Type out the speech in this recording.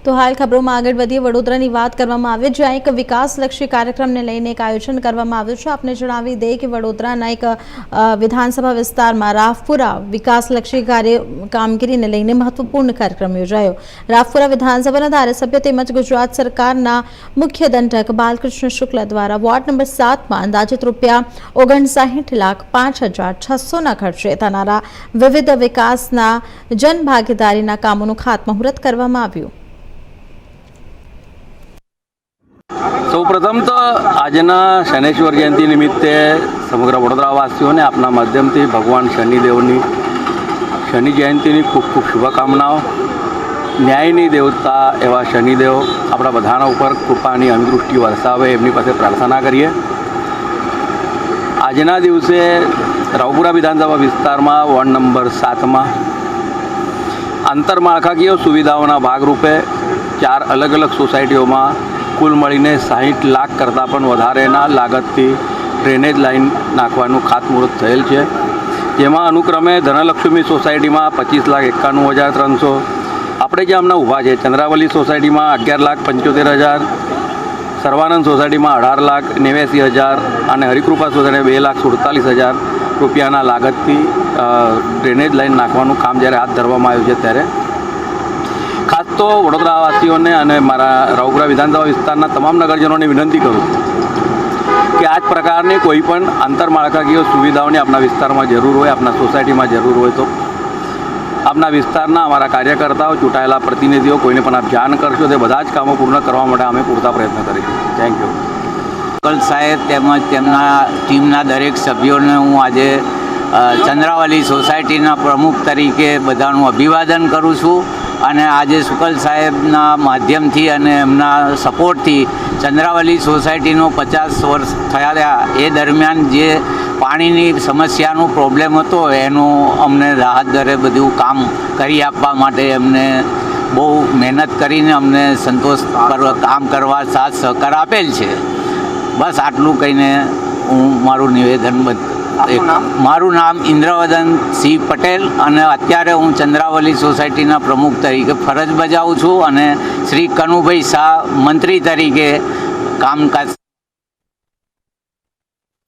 તો હાલ ખબરોમાં આગળ વધીએ વડોદરાની વાત કરવામાં આવે જ્યાં એક વિકાસલક્ષી કાર્યક્રમને લઈને એક આયોજન કરવામાં આવ્યું છે। આપને જણાવી દઈએ કે વડોદરાના એક વિધાનસભા વિસ્તારમાં રાફપુરા વિકાસલક્ષી કામગીરીને લઈને મહત્વપૂર્ણ કાર્યક્રમ યોજાયો। રાફપુરા વિધાનસભાના ધારાસભ્ય તેમજ ગુજરાત સરકારના મુખ્ય દંડક બાલકૃષ્ણ શુક્લ દ્વારા વોર્ડ નંબર 7માં અંદાજિત ₹59,05,600ના ખર્ચે થનારા વિવિધ વિકાસના જનભાગીદારીના કામોનું ખાતમુહૂર્ત કરવામાં આવ્યું। સૌપ્રથમ તો આજના શનેશ્વર જયંતિ નિમિત્તે સમગ્ર વડોદરાવાસીઓને આપના માધ્યમથી ભગવાન શનિદેવની શનિ જયંતિની ખૂબ ખૂબ શુભકામનાઓ। ન્યાયની દેવતા એવા શનિદેવ આપણા બધાના ઉપર કૃપાની અંદૃષ્ટિ વરસાવે એમની પાસે પ્રાર્થના કરીએ। આજના દિવસે રાવપુરા વિધાનસભા વિસ્તારમાં વોર્ડ નંબર 7માં આંતરમાળખાકીય સુવિધાઓના ભાગરૂપે 4 અલગ અલગ સોસાયટીઓમાં કુલ મળીને 60 લાખ કરતાં પણ વધારેના લાગતથી ડ્રેનેજ લાઇન નાખવાનું ખાતમુહૂર્ત થયેલ છે, જેમાં અનુક્રમે ધનલક્ષ્મી સોસાયટીમાં 25,91,300, આપણે જે હમણાં ઊભા છે ચંદ્રાવલી સોસાયટીમાં 11,75,000, સર્વાનંદ સોસાયટીમાં 18,89,000 અને હરિકૃપા સોસાયટીમાં 2,47,000 રૂપિયાના લાગતથી ડ્રેનેજ લાઇન નાખવાનું કામ જ્યારે હાથ ધરવામાં આવ્યું છે, ત્યારે ખાસ તો વડોદરાવાસીઓને અને મારા રાવપુરા વિધાનસભા વિસ્તારના તમામ નગરજનોને વિનંતી કરું કે આ જ પ્રકારની કોઈ પણ આંતરમાળખાકીય સુવિધાઓની આપણા વિસ્તારમાં જરૂર હોય, આપણા સોસાયટીમાં જરૂર હોય તો આપના વિસ્તારના અમારા કાર્યકર્તાઓ, ચૂંટાયેલા પ્રતિનિધિઓ કોઈને પણ આપ જાણ કરશો તે બધા જ કામો પૂર્ણ કરવા માટે અમે પૂરતા પ્રયત્ન કરીશું। Thank you. શુક્લ સાહેબ તેમજ તેમના ટીમના દરેક સભ્યોને હું આજે ચંદ્રાવલી સોસાયટીના પ્રમુખ તરીકે બધાનું અભિવાદન કરું છું અને આજે શુક્લ સાહેબના માધ્યમથી અને એમના સપોર્ટથી ચંદ્રાવલી સોસાયટીનો 50 વર્ષ થયા એ દરમિયાન જે પાણીની સમસ્યાનો પ્રોબ્લેમ હતો એનું અમને રાહત દરે બધું કામ કરી આપવા માટે એમને બહુ મહેનત કરીને અમને સંતોષપૂર્વક કામ કરવા સાથ સહકાર આપેલ છે। બસ આટલું કહીને હું મારું નિવેદન મારું નામ ઇન્દ્રવદનસિંહ પટેલ અને અત્યારે હું ચંદ્રાવલી સોસાયટીના પ્રમુખ તરીકે ફરજ બજાવું છું અને શ્રી કનુભાઈ શાહ મંત્રી તરીકે કામકાજ